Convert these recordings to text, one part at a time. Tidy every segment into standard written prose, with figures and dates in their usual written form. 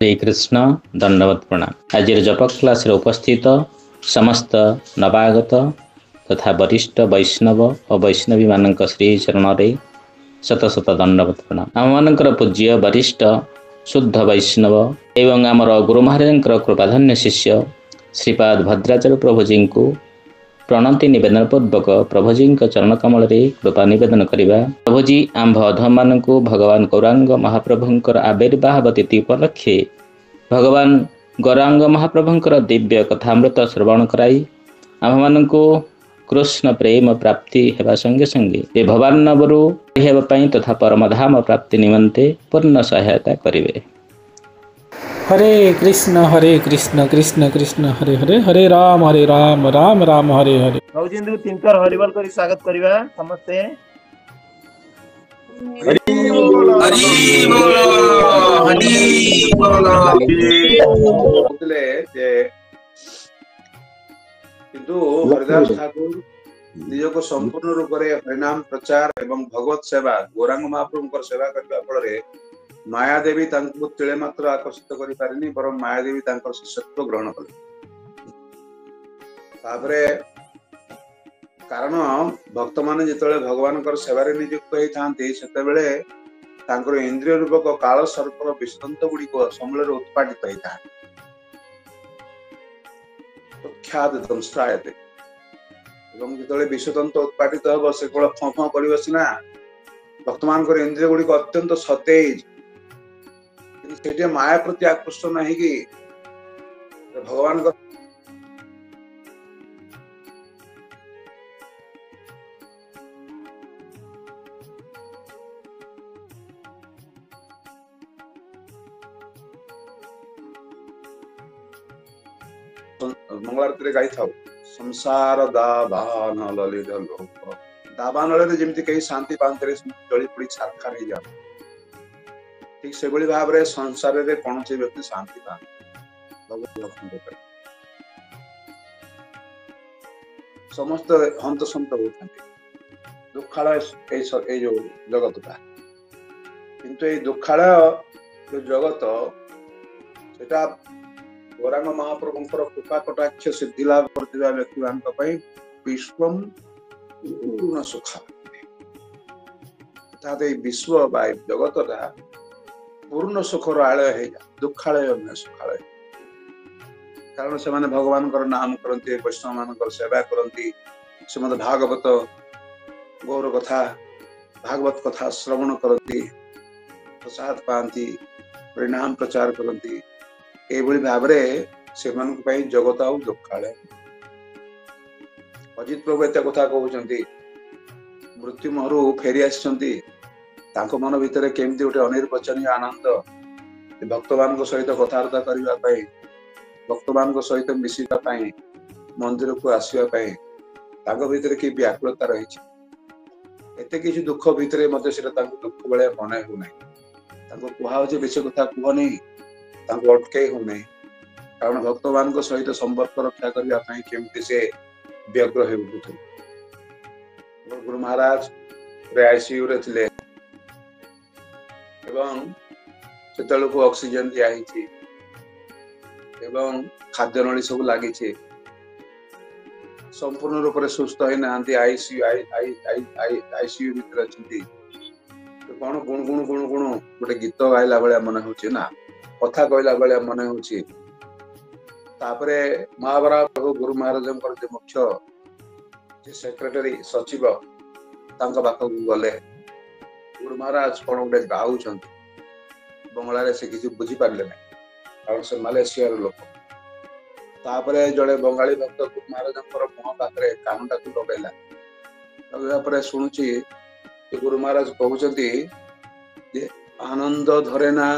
हरे कृष्ण दंडवत प्रणाम। आज जप क्लास उपस्थित समस्त नवागत तथा वरिष्ठ वैष्णव और वैष्णवी मान श्री चरण रे शत शत दंडवत प्रणाम। आम मानकर पूज्य वरिष्ठ शुद्ध वैष्णव एवं आमर गुरु महाराज कृपाधन्य शिष्य श्रीपाद भद्राचार्य प्रभुजी को प्रणति निवेदन पूर्वक प्रभुजी चरण कमल कृपा निवेदन करवा। प्रभुजी आंभ अधम मान भगवान गौरांग महाप्रभुंकर आविर्भाव तिथि उपलक्षे भगवान गौरांग महाप्रभुंकर दिव्य कथामृत श्रवण कराई आम मान कृष्ण प्रेम प्राप्ति हेबा संगे संगे भगवान नवरु तथा परमधाम प्राप्ति निमंते पूर्ण सहायता करिवे। हरे कृष्ण कृष्ण कृष्ण हरे हरे हरे राम राम राम हरे हरे। भौजिंदु तीन कर हरिबल करी स्वागत करिवा समस्ते। हरि बोल हरि बोल हरि बोल बोलले जे किंतु हरिदास ठाकुर निजको संपूर्ण रूप रे हरिनाम प्रचार एवं भगवत सेवा गौरांग महाप्रभुंकर सेवा करबा फଳରେ माया देवी तांको तिळे मात्र आकर्षित करि पारिनी बरं माया देवी तांकर शिष्यत्व ग्रहण कले। तापरे कारण भक्त माने जेतले भगवानकर सेवारे नियुक्त होई थांते सेतेबेले तांकर इंद्रिय रूपक काल सर्पर विषदंत गुडी को समूलर उत्पादित होई था ख्यात दंष्ट्रायते एवं जेतले विषदंत उत्पादित हो से कोळ फफ करिवो सिना भक्तमानकर इंद्रिय गुडी को अत्यंत सतेज सेटे माया प्रति आकृष्ट नहीं कि भगवान का मंगलारती गाई था संसार दाबान ललित लोक दाबान ललित जेमती कहीं शांति पांतरे जली पड़ी छारखार हो जा ठीक से बड़ी भाव रे संसार रे कौन से व्यक्ति शांति पाए भगवान समस्त हंत संत होते दुखालय ए जो जगत का किंतु ए दुखालय जो जगत सेटा गौरांग महाप्रभुंकर कृपा कटाक्ष सिद्धि लाभ करथिबा व्यक्ति मानक पई विश्वम पूर्ण सुख अर्थात ए विश्व बा जगत रा पूर्ण सुखर आलय है दुखालय न सुखालय कारण से माने भगवान कर नाम करते वैष्णव मान सेवा करती श्रीमद भागवत गौर कथा भागवत कथा श्रवण करती प्रसाद पाती परिणाम प्रचार करती एभली भाव से जगत आ दुखालय। अजित प्रभु एत कथा कहते मृत्यु महरु फेरी आसी मन भितर केमती गोटे अनिर्वचनीय आनंद भक्त मान सहित कथबार्ता करने भक्त मान सहित मिशिबाई मंदिर को आसवाई भितर कि व्याकुलता रही एत किसी दुख भितर दुख भाया मन होना कहुचे बेसी कथा कहनी अटके होना कारण भक्त मान सहित संपर्क रक्षा करने केमती से व्यग्र हो गुरु महाराज आईसीयू रे थिले एवं से ऑक्सीजन दिया एवं खाद्य नली सब लगी संपूर्ण रूप से सुस्थ होना आईसीयू भीतर अच्छी कौन गुण गुण गुण गुण गोटे गीत गाइला भाया मन हो कथा कहला भाया मन हो महाभारत प्रभु गुरु महाराज मुख्य सेक्रेटरी सचिव पाखक गले गुरु महाराज कौन गोटे गाँव बंगला से किसी बुझी पारे ना कारण से मालेशिया लोक जड़े बंगाली भक्त गुरु महाराज मुह पाखे कानटा को लगेगा शुणुची गुरु महाराज कहते आनंद धरे ना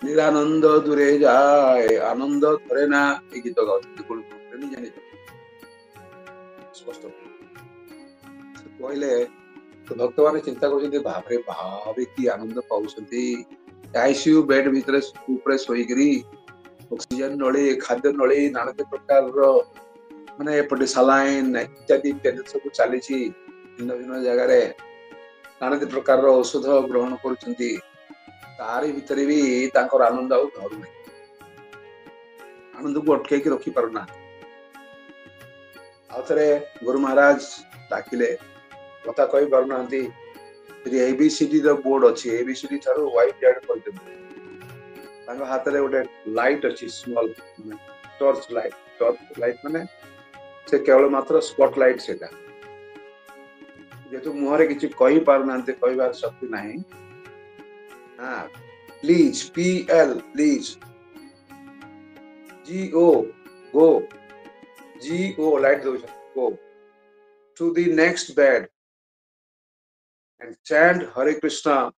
निरानंद दूरे जाए आनंद धरे ना ये गीत गाँव स्पष्ट कहले तो भक्त मान चिंता कर भावे भावे कि आनंद पाँच आईसीयू बेड भितर शोकरी ऑक्सीजन नली खाद्य नली नाना प्रकार माने एपटे सालाइन इत्यादि इत्यादि सब चली भिन्न भिन्न जगार नाना प्रकार औषध ग्रहण कर तारी भितर भी आनंद आउ धरू नहीं आनंद को अटकई रखी पारना आउथरे गुरु महाराज डाकिले कथा कहि पारना एबीसीडी बोर्ड अच्छी एबीसीडी थारू व्हाइट लाइट कर हाथ में गोटे लाइट अच्छी स्मॉल टॉर्च लाइट माने से केवल मात्र स्पॉट लाइट से जेतु मुहरे किछि कहि पारना कहबार शक्ति नाही हां प्लीज पीएल प्लीज जीओ गो जीओ लाइट दो go to the next bed and chant Hare Krishna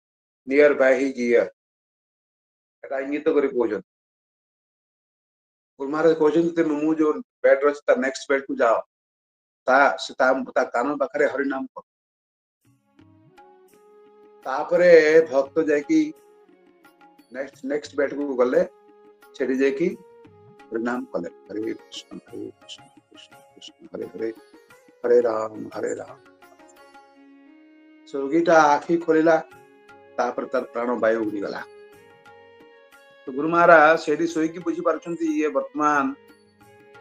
nearby his ear. एटा इंगित करी कहजन गुरु महाराज कहजन ते मु जो बेड रच ता नेक्स्ट बेड को जाओ ता कान पाखरे हरि नाम कर तापरे भक्त जाय की नेक्स्ट बेड को गले छेडी जाय की हरि नाम कले हरे कृष्ण कृष्ण कृष्ण हरे हरे हरे राम रोगीटा आखि खोलिला तापर तार प्राण वायु उड़ी गला तो गुरु महाराज सेठी सोईकी बुझी पारछंती ये वर्तमान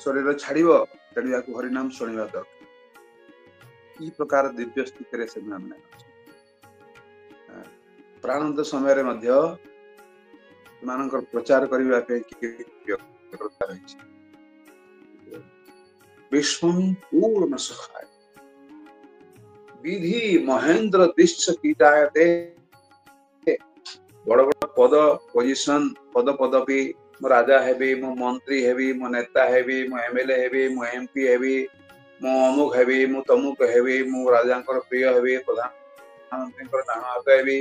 शरीर छाड़िबो तेणु को हरि नाम सुनिबा दरकार ई प्रकार दिव्य स्थिति रे से माने प्राणांत समय रे मध्य मानकर प्रचार करिबा पे की व्यवस्था रही विश्वम पूर्ण सखाय विधि महेंद्र दिश्च कीटायते बड़ बड़ पद पोजिशन पद पदवी मो राजा हेबी मो मंत्री हेबी मो नेता हेबी मो एमएलए हेबी मो एमपी हेबी मो अमुक हेबी मो तमुक हेबी मो राजा प्रिय हेबी प्रधानमंत्री नाम हाथ हेबी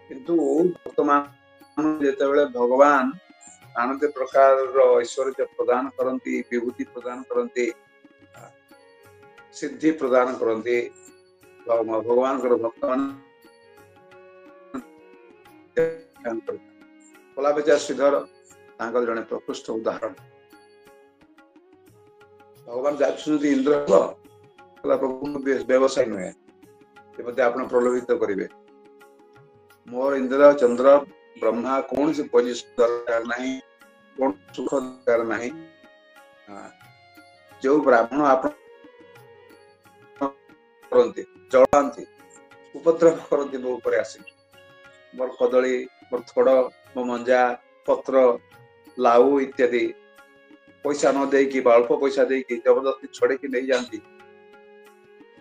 किंतु वर्तमान जेतेबेले भगवान आनंद प्रकार ऐश्वर्य प्रदान करंती विभूति प्रदान करंती सिद्धि प्रदान करते भगवान भक्त कलाबेचा श्रीधर जड़े प्रकृष्ट उदाहरण भगवान जाती इंद्र व्यवसाय नुहे आप प्रलोभित करेंगे मोर इंद्र चंद्र ब्रह्मा कौन सी पोजिशन दरकार नहीं कौन सुख दरकार नहीं जो ब्राह्मण आप जलांती उपद्रव करती मो ऊपर आसी मोर कदली मोर थोड़ मो मंजा पत्र लाऊ इत्यादि पैसा न दे कि अल्प पैसा दे कि जबरदस्ती छड़े कि नहीं जाती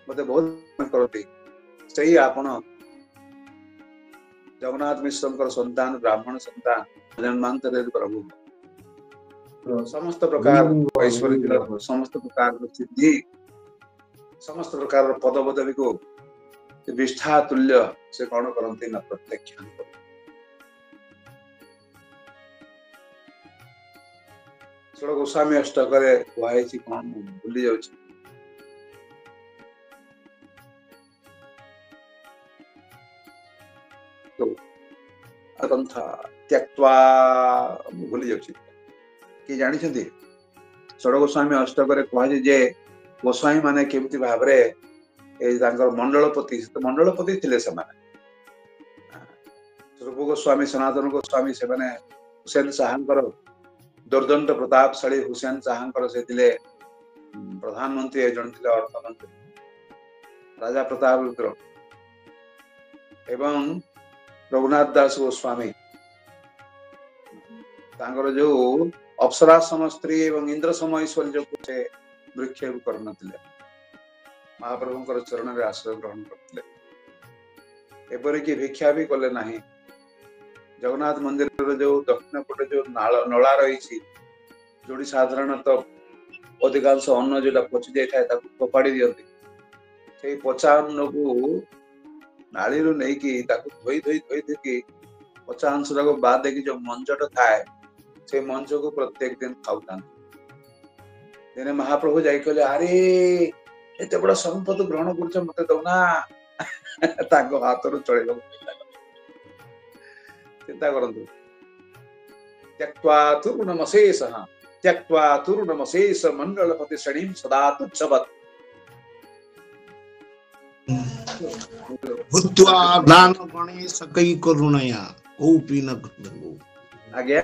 मते बहुत करती सही आपण जगन्नाथ मिश्र संतान ब्राह्मण संतान जन्मांतर प्रभु समस्त प्रकार ऐश्वर्य समस्त प्रकार सिद्धि समस्त प्रकार पद पदवी को विष्ठा तुल्य से कौन करते न प्रत्यक्ष गोस्वामी अष्टक कहुई कौन भूली जाऊँ त्यक्त्वा भूली जाऊँ कि जानी षोड़ गोस्वामी अष्टक कहुई जे गोस्वामी माने केमती भाव मंडलपति मंडलपति थे रूप गोस्वामी सनातन गोस्वामी से हुसैन शाह दुर्दंड प्रतापशाली हुसैन शाह से प्रधानमंत्री जन थे अर्थमंत्री राजा प्रताप रुद्र एवं रघुनाथ दास गोस्वामी जो अप्सरा सम स्त्री एवं इंद्र सम ऐश्वर्य को से वृक्षेप कर महाप्रभु चरण में आश्रय ग्रहण करते एपरी कि भिक्षा भी कले ना जगन्नाथ मंदिर जो दक्षिण पटे जो नला रही जो साधारणतः अधिकांश अन्न जो पचि जाए फोपाड़ी दिखती से पचा अन्न को नाली नहीं धोई धोई धोई धोई पचा अंश बाद देखी जो मंजट थाए से मंच को प्रत्येक दिन खाऊता दिने महाप्रभु जाई कहले अरे एते बड़ा संपत्ति ग्रहण करछ मते दउना ताको हाथरो चळेलो चिंता करंतु त्यक्त्वा तुर्णमशेष मंडलपति शणीम सदा तुच्छवत् भूत्वा दान गणेश कई करुणया कोपि न आज्ञा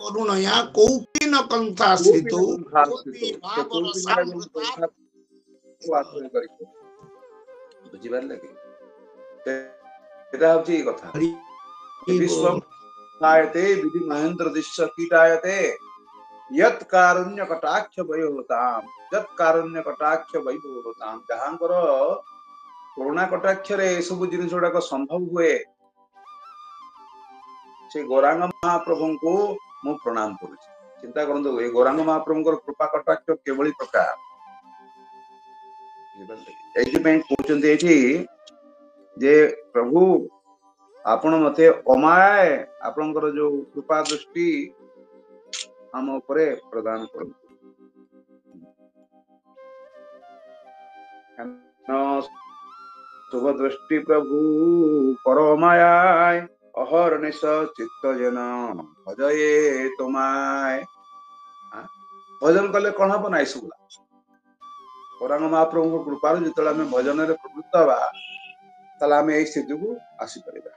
କରୁଣୟା କୌପି ନ କନ୍ଥାସିତୁ କୋପି ଭାବର ସାମ୍ରତା ବୁଝିପାରିଲେ କି? এটা হচ্ছে কথা। বিশ্বম আয়তে বিধি মহেন্দ্র দৃশ্য কীটায়তে यत् कारुण्य कटाक्ष वैभवताम यत् कारुण्य कटाक्ष वैभवताम जहांकर करुणा कटाक्ष रे सब जिनिस गुड़ाक संभव हुए से गौरांग महाप्रभु को मु प्रणाम करुछि। चिंता करंतु ए गौरांग महाप्रभु कृपा कटाक्ष केवली प्रकार जे प्रभु आपण मते अमाय आपनकर जो कृपा दृष्टि हम उपरे प्रदान करंतु शुभ दृष्टि प्रभु करो मायाय अहर्निश चित्त जन भजये तुमाय। भजन कले कौन हम नाई सुला गौरांग महाप्रभु कृपा जो आम भजन में प्रवृत्त हवा ताला आम यही स्थिति को आसी परिबा।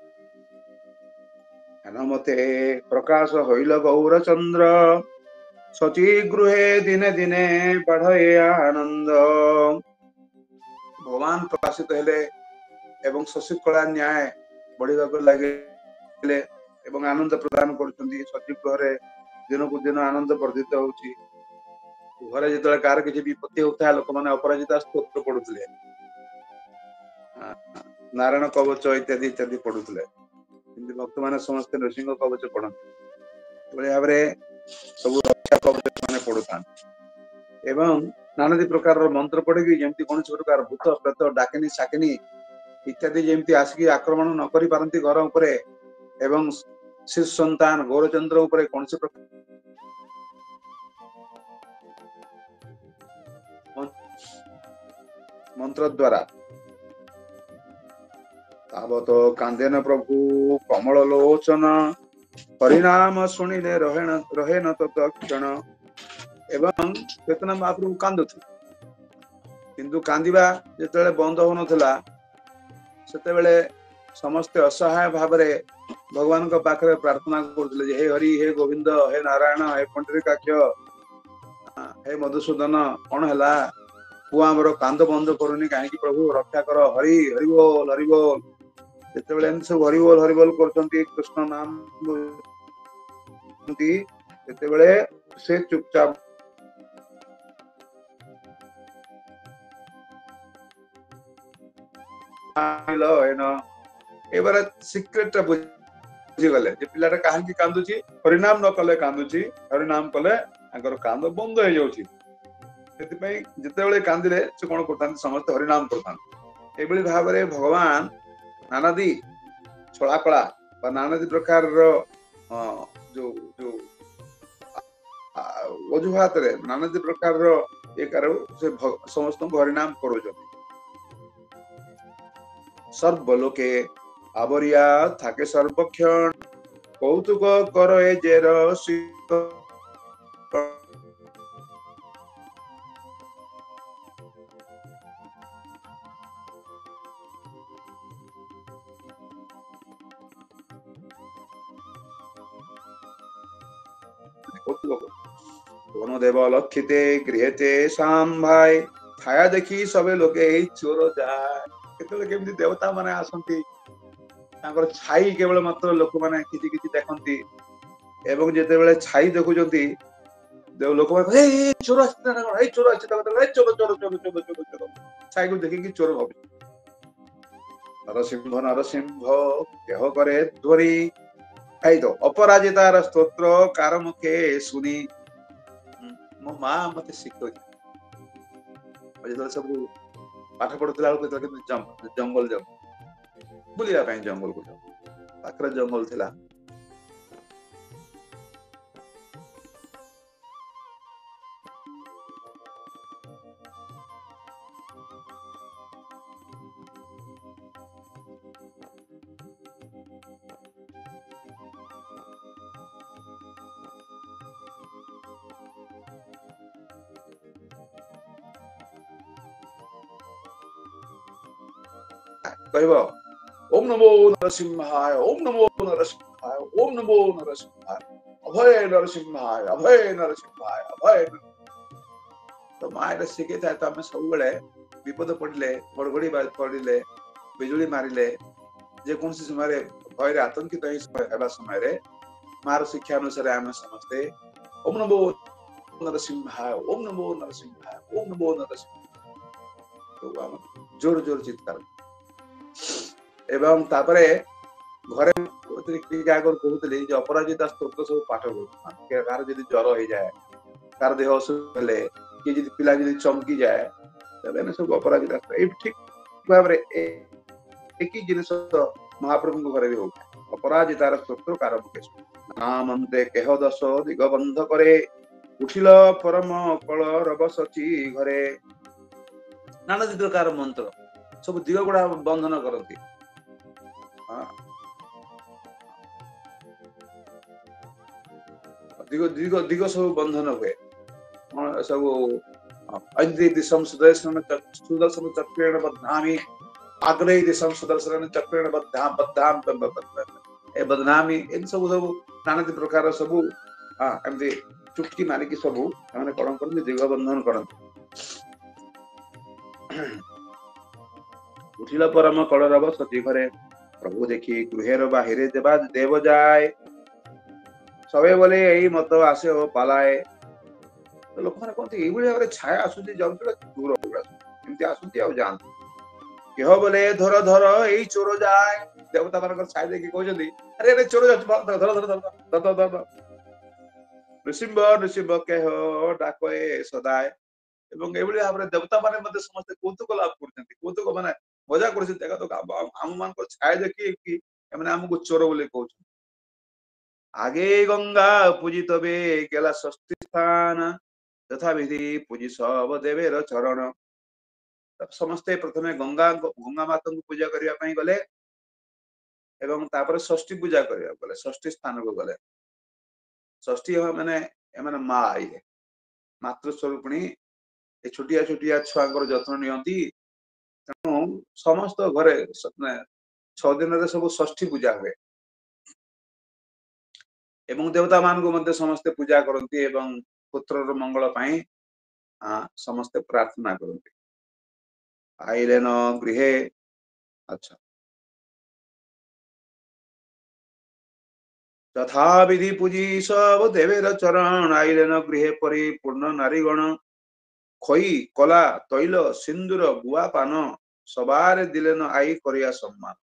मते प्रकाश होइल गौर चंद्र सची गृहे दिने दिने बढ़े आनंद। भगवान प्रकाशित हेले एवं शशि कला न्याय बढ़िबा को लागिले एवं आनंद प्रदान करछन्ती। सची गृहे दिन को दिन आनंद वर्धित होउची। घरे जेतले कार किछि विपत्ति होता लोक माने अपराजिता स्तोत्र पढुतले नारायण कवच इत्यादि इत्यादि पढुतले किंतु भक्त माने समस्त नृसिंह कवच पढ़ते भाव सब रक्षा कवच माने पढ़ुता एवं नानादी प्रकार मंत्र पढ़ी जमी कौन प्रकार भूत प्रेत डाकिनी शाकिनी इत्यादि जमी आसिक आक्रमण न करि पारंती घर उपरे एवं शिशु संतान गौरचंद्र उपरे कौन प्रकार मंत्र द्वारा तावत कांदेन प्रभु कमल लोचन परिणाम शुणिले रहे न तत्क्षण। एवं चेतना महाप्रभु कांदुथि किंतु कांदिबा जेतेबेले बंद हो नथला सेतेबेले समस्त असहाय भावरे भगवान को पाखरे प्रार्थना करथिले जे हे हरि हे गोविंद हे नारायण हे पंडरीकाक्ष हे मधुसूदन कौन हैला पुआ हमर कांद बंद करूनी काहे कि प्रभु रक्षा कर हरि हरि बोल हरि बोल। जेतेबेले एन सब हरि बोल करछंती कृष्ण नाम जेतेबेले से चुपचाप आइलो एना एबारे सीक्रेट बुझी गले जे पिलाटा काहे कांदुची हरिनाम न कले कांदुची हरिनाम कले आगर कांद बंद हो जाउची। जितेबले कांदिले से कौन करता समस्त हरिनाम करता एभली भाव में भगवान नानादी छला कला नानादी प्रकार जो जो वजुहात रे नानादी प्रकार ये से समस्त हरिनाम करो सर्वलोके आवरिया थाके सर्वक्षण कौतुक कर ए जेर देव लक्षिते गृहते शाम भाई छाया देखी सबे लोके चोर जाए केमती देवता माने आसंती छाई केवल मात्र लोक माने किछि किछि देखंती एवं जेतेबेले छाई देखुचंती देव लोक माने ए चोर आछता ना ए चोर आछता ए चोर चोर चोर चोर चोर चोर छाई को देखि कि चोर भाबे नरसिंह नरसिंह केह करे ध्वनि आई तो अपराजितार स्तोत्र कार मुखे सुनी मो मां मते शिखो सब पाठ पढ़ुला जंगल जाओ बुलिया जंगल को जाओ पाखरे जंगल थिला कहबो ओम नमो नरसिंहाय ओम नमो नरसिंहाय ओम नमो नरसिंहाय अभय नरसिंहाय अभय नरसिंहाय अभय। तो माँ शिखे था तो आम सब विपद पड़े घड़घड़ी पड़े बिजुली मारे जेको समय भय आतंकित समय मार शिक्षा अनुसार आम समस्ते ओम नमो नरसिंहाय ओम नमो नरसिंहाय ओम नमो नरसिंहाय तो आम जोर जोर चित्कार एवं तापरे घरे कहते अपराजिता स्तोत्र सब पाठ कर ज्वर हो जाए कार देह असुख हेले कि पिला चमकी जाए तब सब अपराजिता ठीक भाव एक ही जिन महाप्रभु घरे भी होता अपराजितार स्तोत्र कार मुकेश नामंते केह दश दिगबंध करे उठिल परम कल रब सची घरे नाना प्रकार मंत्र सब दिग गुड़ा बंधन करती दिग दिग दिग सब बंधन हुए सब अंधि दिशम सुदर्शन चक्रेण बद्धामि आग्नेय दिशम सुदर्शन चक्रेण बद्धाम ए बदनामी इन सब सब नाना प्रकार सब एमती चुटकी मारिकी सब कौन करते दिग बंधन करते उठिल परम कलरव सती घरे प्रभु देखी गृहर बाहिर देव जाए सबे बोले यही मत आसे हो पालाए तो लोक मैंने कहते ये भाव में छाया आसूसी जाऊँ दूर एमती आसती जाती केह बोले धर धर यही चोर जाए देवता मान छाई देखिए कहते अरे अरे चोर धर धर धर धर धर नृसिंह नृसिंह केह डाक सदाए एवं एभली भाव में देवता माने समस्त कौतुक लाभ कर कौतुक माने मजा कर आम मान छाया देखिए आमको चोर बोले कह आगे गंगा पूजित बे गेला षष्ठी स्थान यथा विधि पूजी सब देवेर चरण समस्ते प्रथमे गंगा गंगा माता को पूजा करने गले एवं तापर षष्ठी पूजा करने गले षष्ठी स्थान को गले षष्ठी माने एमाने माँ आइले मातृस्वरूपिणी ए छोटिया छोटिया छुआ जत्न नियंती तेणु समस्त घरे 6 दिन सब षष्ठी पूजा हुए एवं देवता मान को मध्य समस्ते पूजा करती एवं पुत्र मंगल पाई समस्ते प्रार्थना करती आइले न गृहे अच्छा तथा विधि पूजी सब देवेर चरण आइले न गृहे परिपूर्ण नारीगण खई कला तैल सिंदूर गुआ पान सबारे दिले न आई करिया सम्मान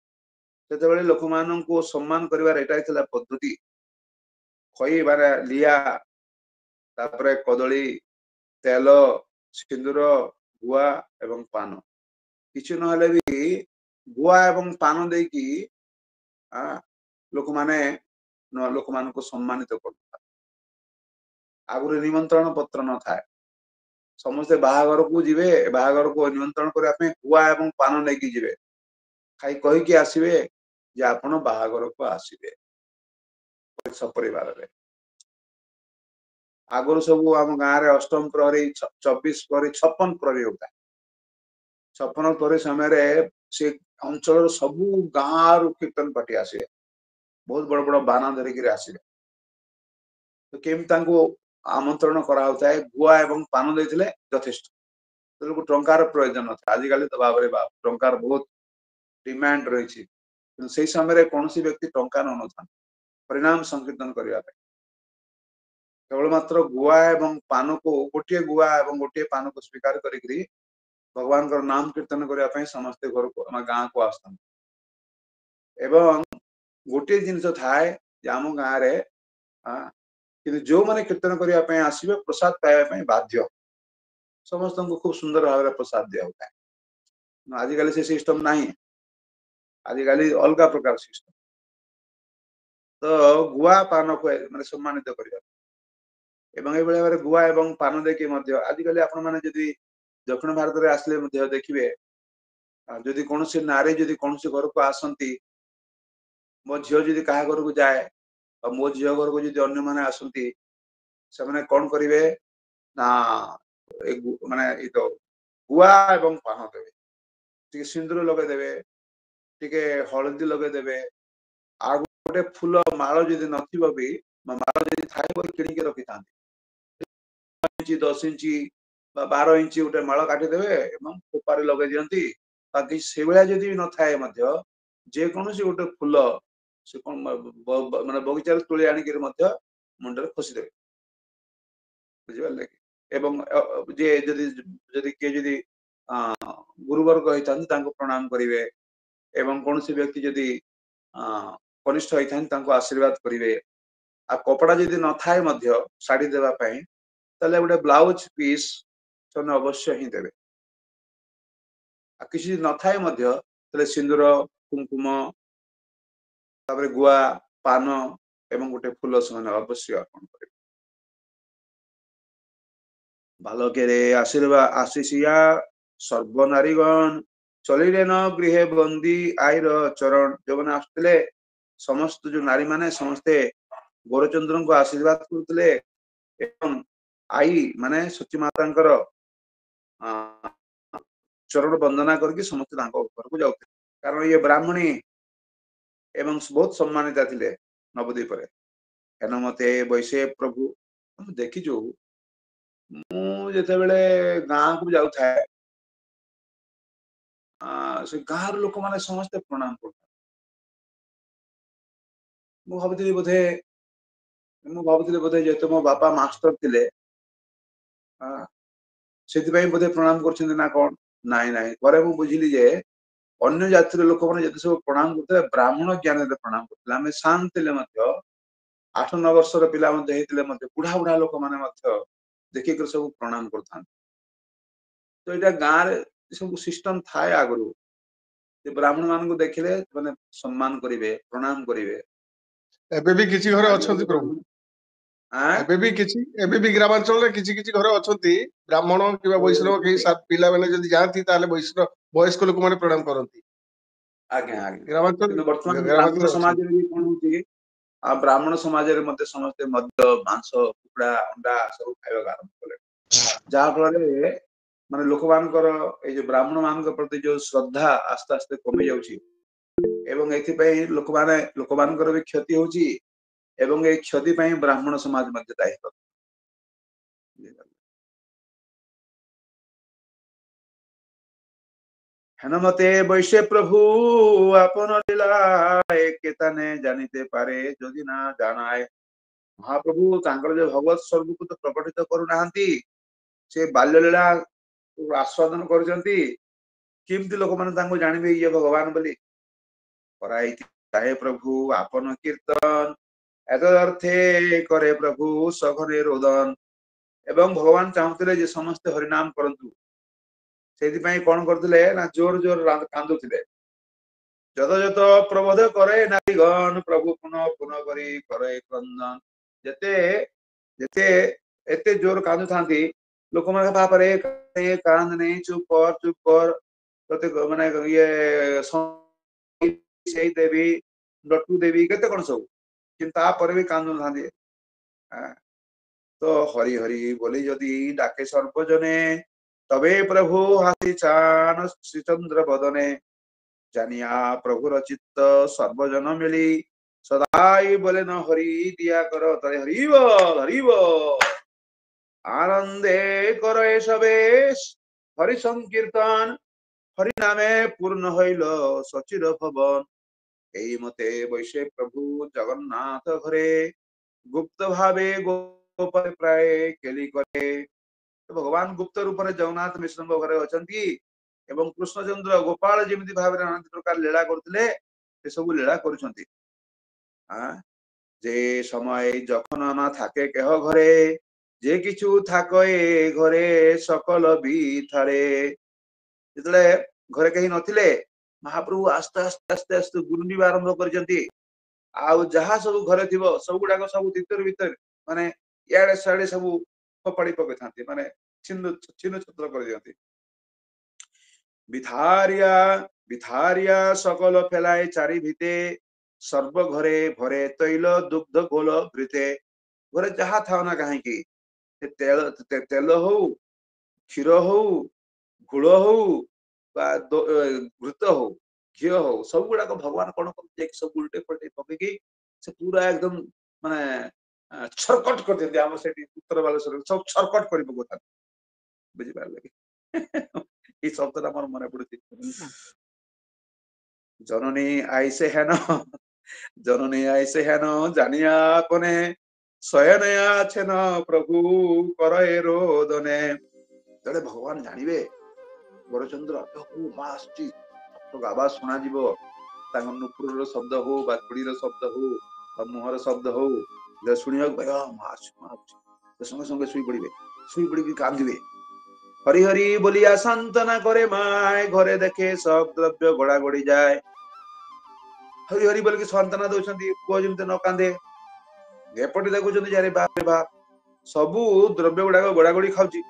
से लोक मान को सम्मान करिवार एटा थिला पद्धति खई बारे लिया तापरे कदली तेल सिंदूर गुआ एवं पान किसी नहले भी गुआ एवं पान देकी लोक माने लोक मान को सम्मानित करता आगुरी निमंत्रण पत्र न थाए समस्ते बाहागर को जीवे बाहागर को निमंत्रण करने गुआ एवं पान लेकी जीवे खाई कहीकि आसवे जे आपण बाहागर को आसवे सपरिवार रे आगुरी सब आम गाँव रे अष्टम प्रहरी 24 प्रहरी 56 प्रहरी होता 56 प्रहरी समय से अंचल सबू गाँव कीर्तन पार्टी आसवे बहुत बड़ बड़ बाना धरिक आसवे तो केमी आमंत्रण करा गुआ एवं पान देते यथेष्ट तो टंकार प्रयोजन था आजिकल तो भाव टंकार बहुत डिमांड रही से समय कौन व्यक्ति टंका न था परिणाम संकीर्तन करने केवल मात्र गुआ एवं पान को गोटे गुआ एवं गोटे पान को स्वीकार करी भगवान का नाम कीर्तन करने समस्ते घर को गाँव को आसता एवं गोटे जिनस थाए आम गाँव में जो मैंने कीर्तन करने आसवे प्रसाद पाइबा बाध्य समस्त को खूब सुंदर भाव प्रसाद दिया होता है आजिकल से सिस्टम नहीं आजिकल अलग प्रकार सिस्टम तो गुआ पान को माने सम्मानित करने एवं ये भाव गुआ एवं पान देखिए आजिकल आपण मैंने जदि दक्षिण भारत में आसले देखिए जदि कौन नारी जदि कौन घर को आसती मो झील जदि क्या घर को जाए मो झील घर को जदि अन्य मैंने आसती से मैंने कौन करेंगे ना माने तो गुआ एवं पान देवे टी सिंदूर लगेदेवे टी हलदी लगेदेवे आ गोटे फूल माल जदि नथिबो भी ମାଳ ଯଦି ଥାଏ ବୋଲି କିଣିକି ରଖିଥାନ୍ତି। 10 ଇଞ୍ଚ ବା 12 ଇଞ୍ଚ ଗୋଟେ ମାଳ କାଟିଦେବେ ଏବଂ ଖୋପାରେ ଲଗେଇ ଦିଅନ୍ତି। ବାକି ସେଇଭଳିଆ ଯଦି ନଥାଏ ମଧ୍ୟ ଯେକୌଣସି ଗୋଟେ ଫୁଲ ସେ କଣ ମାନେ ବଗିଚାରେ ତୋଳି ଆଣିକିରି ମଧ୍ୟ ମୁଣ୍ଡରେ ଖୋସିଦେବେ, ବୁଝିପାରିଲେ କି? ଏବଂ ଯେ ଯଦି କିଏ ଯଦି ଗୁରୁବର୍ଗ ହେଇଥାନ୍ତି ତାଙ୍କୁ ପ୍ରଣାମ କରିବେ ଏବଂ କୌଣସି ବ୍ୟକ୍ତି ଯଦି କନିଷ୍ଠ ହେଇଥାନ୍ତି ତାଙ୍କୁ ଆଶୀର୍ବାଦ କରିବେ। ଆଉ କପଡା ଯଦି ନଥାଏ ମଧ୍ୟ ଶାଢୀ ଦେବା ପାଇଁ ତାହେଲେ ଗୋଟେ ବ୍ଲାଉଜ ପିସ୍ ସେମାନେ ଅବଶ୍ୟ ହିଁ ଦେବେ। ଆଉ କିଛି ନଥାଏ ମଧ୍ୟ ତାହେଲେ ସିନ୍ଦୁର, କୁଙ୍କୁମ, ତାପରେ ଗୁଆ, ପାନ ଏବଂ ଗୋଟେ ଫୁଲ ସେମାନେ ଅବଶ୍ୟ ଅର୍ପଣ କରିବେ। ବାଲକେରେ ଆଶିଷିଆ ସର୍ବନାରୀଗଣ ଚଳିଲେ ନ ଗୃହେ ବନ୍ଦୀ ଆଇର ଚରଣ। ଯୋଉମାନେ ଆସୁଥିଲେ ସମସ୍ତ ଯୋଉ ନାରୀ ମାନେ ସମସ୍ତେ ଗୌରଚନ୍ଦ୍ରଙ୍କୁ ଆଶୀର୍ବାଦ କରୁଥିଲେ ଏବଂ ଆଈ ମାନେ ସତୀ ମାତାଙ୍କର ଚରଣ ବନ୍ଦନା କରିକି ସମସ୍ତେ ତାଙ୍କ ଘରକୁ ଯାଉଥିଲେ। କାରଣ ଇଏ ବ୍ରାହ୍ମଣୀ ଏବଂ ବହୁତ ସମ୍ମାନିତ ଥିଲେ ନବଦ୍ୱୀପରେ। ହେନ ମତେ ବୈଶେ ପ୍ରଭୁ ଆମେ ଦେଖିଛୁ, ମୁଁ ଯେତେବେଳେ ଗାଁକୁ ଯାଉଥାଏ ସେ ଗାଁର ଲୋକମାନେ ସମସ୍ତେ ପ୍ରଣାମ କରୁଥାନ୍ତି। ମୁଁ ଭାବୁଥିଲି ବୋଧେ ଯେହେତୁ ମୋ ବାପା ମାଷ୍ଟର ଥିଲେ ସେଥିପାଇଁ ବୋଧେ ପ୍ରଣାମ କରୁଛନ୍ତି ନା କଣ? ନାଇଁ ପରେ ମୁଁ ବୁଝିଲି ଯେ ଅନ୍ୟ ଜାତିର ଲୋକମାନେ ଯେତେ ସବୁ ପ୍ରଣାମ କରୁଥିଲେ ବ୍ରାହ୍ମଣ ଜ୍ଞାନରେ ପ୍ରଣାମ କରୁଥିଲେ। ଆମେ ସାନ ଥିଲେ ମଧ୍ୟ 8-9 ବର୍ଷର ପିଲା ମଧ୍ୟ ହେଇଥିଲେ ମଧ୍ୟ ବୁଢା ଲୋକମାନେ ମଧ୍ୟ ଦେଖିକରି ସବୁ ପ୍ରଣାମ କରୁଥାନ୍ତି। ତ ଏଇଟା ଗାଁରେ ସବୁ ସିଷ୍ଟମ ଥାଏ ଆଗରୁ ଯେ ବ୍ରାହ୍ମଣ ମାନଙ୍କୁ ଦେଖିଲେ ମାନେ ସମ୍ମାନ କରିବେ, ପ୍ରଣାମ କରିବେ। ଏବେ ବି କିଛି ଘରେ ଅଛନ୍ତି ପ୍ରଭୁ, ଏବେ ବି ଗ୍ରାମାଞ୍ଚଳରେ କିଛି ଘରେ ଅଛନ୍ତି ବ୍ରାହ୍ମଣ କିମ୍ବା ବୈଷ୍ଣବ କେହି ପିଲାମାନେ ଯଦି ଯାଆନ୍ତି ତାହେଲେ ବୟସ୍କ ଲୋକମାନେ ପ୍ରଣାମ କରନ୍ତି। ଆଜ୍ଞା ଗ୍ରାମାଞ୍ଚଳ କିନ୍ତୁ ବର୍ତ୍ତମାନ ବ୍ରାହ୍ମଣ ଗ୍ରାମାଞ୍ଚଳରେ ଅଛନ୍ତି। ସମାଜରେ ବି କଣ ହଉଛି, ଆଉ ବ୍ରାହ୍ମଣ ସମାଜରେ ମଧ୍ୟ ସମସ୍ତେ ମଦ, ମାଂସ, କୁକୁଡା, ଅଣ୍ଡା ସବୁ ଖାଇବାକୁ ଆରମ୍ଭ କଲେ। ଯାହା ଫଳରେ ମାନେ ଲୋକମାନଙ୍କର ଏଇ ଯୋଉ ବ୍ରାହ୍ମଣ ମାନଙ୍କ ପ୍ରତି ଯୋଉ ଶ୍ରଦ୍ଧା ଆସ୍ତେ ଆସ୍ତେ କମି ଯାଉଛି ଏବଂ ଏଥିପାଇଁ ଲୋକମାନଙ୍କର ବି କ୍ଷତି ହଉଛି ଏବଂ ଏଇ କ୍ଷତି ପାଇଁ ବ୍ରାହ୍ମଣ ସମାଜ ମଧ୍ୟ ଦାୟୀ। হেন মতে বৈশ্য প্রভু আপন লীলা কেতানে জানিতে পারে যদি না জানায়। ମହାପ୍ରଭୁ ତାଙ୍କର ଯୋଉ ଭଗବତ ସ୍ୱରୂପକୁ ତ ପ୍ରକଟିତ କରୁନାହାନ୍ତି, ସେ ବାଲ୍ୟ ଲୀଳା ଆସ୍ୱାଦନ କରୁଛନ୍ତି। କେମିତି ଲୋକମାନେ ତାଙ୍କୁ ଜାଣିବେ ଇଏ ଭଗବାନ ବୋଲି? କରାଇଥାଏ ପ୍ରଭୁ ଆପନ କୀର୍ତ୍ତନ ଏତଦର୍ଥେ କରେ ପ୍ରଭୁ ସଘନେ ରୋଦନ। ଏବଂ ଭଗବାନ ଚାହୁଁଥିଲେ ଯେ ସମସ୍ତେ ହରିନାମ କରନ୍ତୁ। ସେଇଥିପାଇଁ କଣ କରୁଥିଲେ ନା ଜୋର କାନ୍ଦୁଥିଲେ। ଯତ ପ୍ରବୋଧ କରେ ନାରୀଗଣ ପ୍ରଭୁ ପୁନଃ କରି କରେ କ୍ରନ୍ଦନ। ଯେତେ ଏତେ ଜୋର କାନ୍ଦୁଥାନ୍ତି ଲୋକମାନେ ଭାବରେ କାନ୍ଦ ନେଇ ଚୁପ କର ତତେ ମାନେ ଇଏ ସେଇ ଦେବୀ ଲଟୁ ଦେବୀ କେତେ କଣ ସବୁ, କିନ୍ତୁ ତାପରେ ବି କାନ୍ଦୁଥାନ୍ତି। ତ ହରି ହରି ବୋଲି ଯଦି ଡାକେ ସର୍ବଜନେ তবে প্রভু হাসি চান শ্রীচন্দ্র বদনে। জানিয়া প্রভুর চিত্ত সর্বজন মিলি সদাই বলেন হরি দিয়া কর তাই হরিব হরিব। আনন্দে কর এসবে হরি সংকীর্তন হরি নামে পূর্ণ হইল সচির ভবন। এই মতে বৈশে প্রভু জগন্নাথ ঘরে গুপ্ত ভাবে গোপনে প্রায় কেলি করে। ଭଗବାନ ଗୁପ୍ତ ରୂପରେ ଜଗନ୍ନାଥ ମିଶ୍ରଙ୍କ ଘରେ ଅଛନ୍ତି ଏବଂ କୃଷ୍ଣଚନ୍ଦ୍ର ଗୋପାଳ ଯେମିତି ଭାବରେ ଅନେକ ପ୍ରକାର ଲୀଳା କରୁଥିଲେ ଏସବୁ ଲୀଳା କରୁଛନ୍ତି। যে সময় যখন না থাকে কেহ ঘরে যে কিছু থাকে ঘরে সকল বিথারে। ଯେତେବେଳେ ଘରେ କେହି ନଥିଲେ ମହାପ୍ରଭୁ ଆସ୍ତେ ଆସ୍ତେ ଆସ୍ତେ ଆସ୍ତେ ଗୁରୁଣ୍ଡିବା ଆରମ୍ଭ କରିଛନ୍ତି। ଆଉ ଯାହା ସବୁ ଘରେ ଥିବ ସବୁ ଗୁଡାକ ସବୁ ଭିତରେ ମାନେ ଇଆଡେ ସିଆଡେ ସବୁ ଫୋପାଡି ପକେଇଥାନ୍ତି, ମାନେ ଛିନ୍ନ ଛତ୍ର କରିଦିଅନ୍ତି। ବିଥାରିଆ সকল ফেলায় চারি ভিতে সর্ব ঘরে ভরে তৈল ଦୁଗ୍ଧ ଗୋଲ ଘୃତେ। ଘରେ ଯାହା ଥାଉ ନା କାହିଁକି ତେଲ ହଉ, କ୍ଷୀର ହଉ, ଘୋଳ ହଉ ବା ଘୃତ ହଉ, ଘିଅ ହଉ, ସବୁ ଗୁଡାକ ଭଗବାନ କଣ କରୁଛନ୍ତି ସବୁ ଉଲଟେଇ ପଲଟେଇ ପକେଇକି ସେ ପୁରା ଏକଦମ ମାନେ छरकट कर दियंती हम सेठी उत्तर बालेश्वर सब छरकट करि पकोता बुझि पारले कि ई शब्दटा मोर मने पडुची जननी आइसे हेन जननी आइसे हेन जानिया कोने शयनया छेन प्रभु करे रोदने जड़े भगवान जानिबे बड़चंद्र ओ मास्टी तो आवाज सुना जीवो तांग नुपुर शब्द हो बा कुड़ीर शब्द हो बा मुहर शब्द हो जे सुनियो भया मास मास संगे संगे सुई पड़ी कांदिबे हरि हरि बोलिया सांत्वना करे माय घरे देखे सब द्रव्य गोड़ा गोड़ी जाए हरि हरि बोल के सांत्वना दोछंती पुओ जेमते न कांदे एपटे देखुछंती जारे बाप सबु द्रव्य गुड़ा गोड़ा गोड़ी खाउची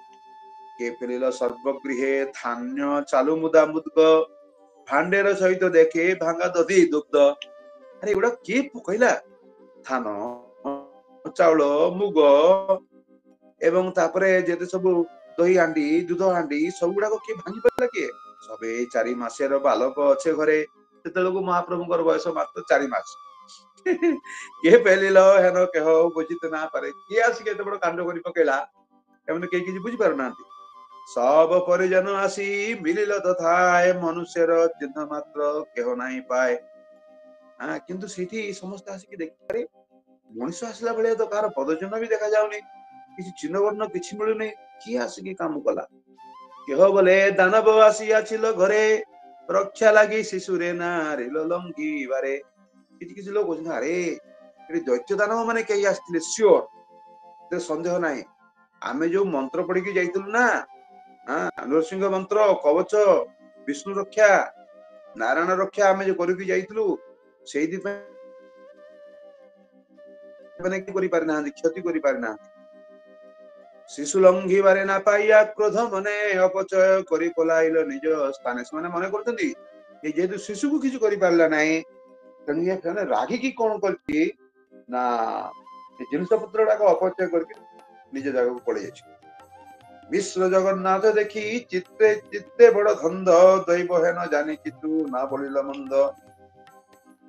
के फेलिल सर्वगृहे धान्य चालू मुदा मुदग भांडेर सहित देखे भांगा दधी दुग्ध अरे गुड़ा के कहला धान चाउल मुग एवं तापरे जेते सब दही हांडी दूध हांडी सब गुड़ा के भांगी पाला के सबे 4 मासेर बालक अच्छे घरे तेतलको महाप्रभुଙ୍କର बयस मात्र 4 मास के पेलिल हेन केह बुझित ना पारे के आसी केते बड़ कांड करि पकेला एमने के किछि बुझि पार नांती सब परिजन आसी मिलिल तथाए मनुष्यर चिन्ह मात्र केह नाही पाए किंतु सेठी समस्त आसी के देखि पारे मनुष्य आसला बेले तो कार पदचिन्ह भी देखा जाउनी किछि चिन्ह वर्ण किछि मिलु नै की आसी के काम कला केह बोले दानव आसी आछिल घरे रक्षा लागि शिशुरे नारी लंगी बारे किछि किछि लोक कहछन अरे एटी दैत्य दानव माने केही आस्थिले श्योर ते संदेह नाही आमे जो मंत्र पढ़ी के जाइतलु ना नरसिंह मंत्र कवच विष्णु रक्षा नारायण रक्षा आमे जो करू के जाइतलु सेही दि माने की करि पारि ना क्षति करि पारि ना शिशु लंघी बारे ना पाइया क्रोध मने अपचय करि पलाइल निज स्थाने माने मने करतंती ए जेतु शिशु को किछु करि पारला नाही तनिया कने रागी की कोन करती ना ए जिनस पुत्रडा को अपचय करके निज जगह को पड़े जाछि विश्व जगन्नाथ देखी चित्ते चित्ते बड़ धंध दैव हेन जानि कितु ना बोलिला मंद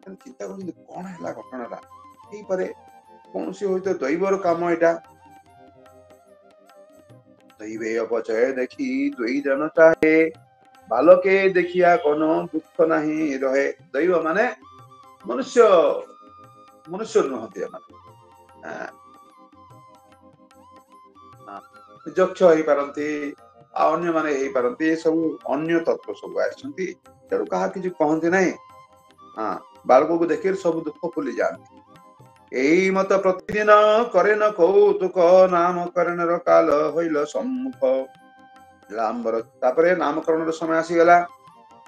चिंता करते कोन हैला घटनाटा एई परे कौन सी होई तो दैवर काम एटा दैवे अपचय देखी दुई जन चाहे बालके देखिया कोनो दुख नहीं रहे दैव माने मनुष्य मनुष्य नहते माने यक्ष होई पारंती अन्य माने होई पारंती सब अन्य तत्व सब आछंती तेरो कहा कि कहंती नहीं बालक को देखिर सब दुख भूली जाती एई मत प्रतिदिन करे न कौतुक नामकरण काल होइल सम्मुख लांबर तापरे नामकरण समय आसी गला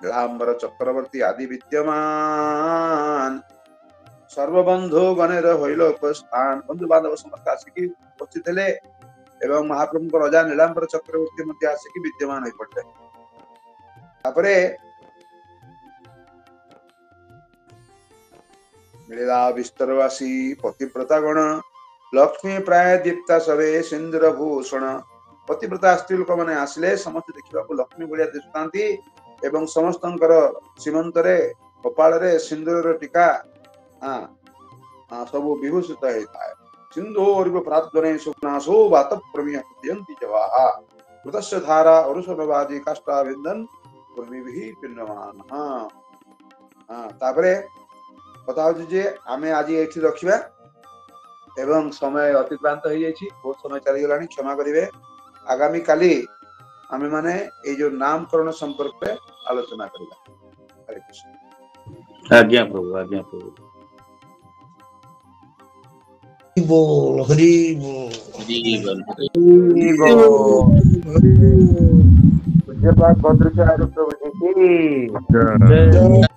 लांबर चक्रवर्ती आदि विद्यमान सर्वबंधु गणेर होइल उपस्थान बंधु बांधव समस्त आसिकी उपस्थित हेले एवं महाप्रभु राजा नीलांबर चक्रवर्ती मध्य आसिकी विद्यमान होई पड़ले तापरे मिलिला विस्तरवासी पतिव्रता गण लक्ष्मी प्राय दीप्ता सवे सिंदूर भूषण पतिव्रता स्त्री लोक माने आसले समस्त देखिबा को लक्ष्मी भलिया दिसतांती एवं समस्तंकर सीमंत रे कपाल रे सिंदूर टीका सब विभूषित हेताय सिंधोर्व प्राद्वने सुप्नासो वात प्रमिय यंति जवाहा कृतस्य धारा अरुषभवादी काष्टा विंदन पूर्णिभिः पिण्डमान तापरे कथा हो जे आमे आज एठी रखिबा एवं समय अतिक्रांत हो जाइछि बहुत समय चली गलानी क्षमा करिवे आगामी काली आमे माने ए जो नामकरण संपर्क पे आलोचना करिबा हरे कृष्ण आज्ञा प्रभु आज्ञा प्रभु बोल हरि बोल पूज्य पाद भद्राचार्य प्रभु जी की जय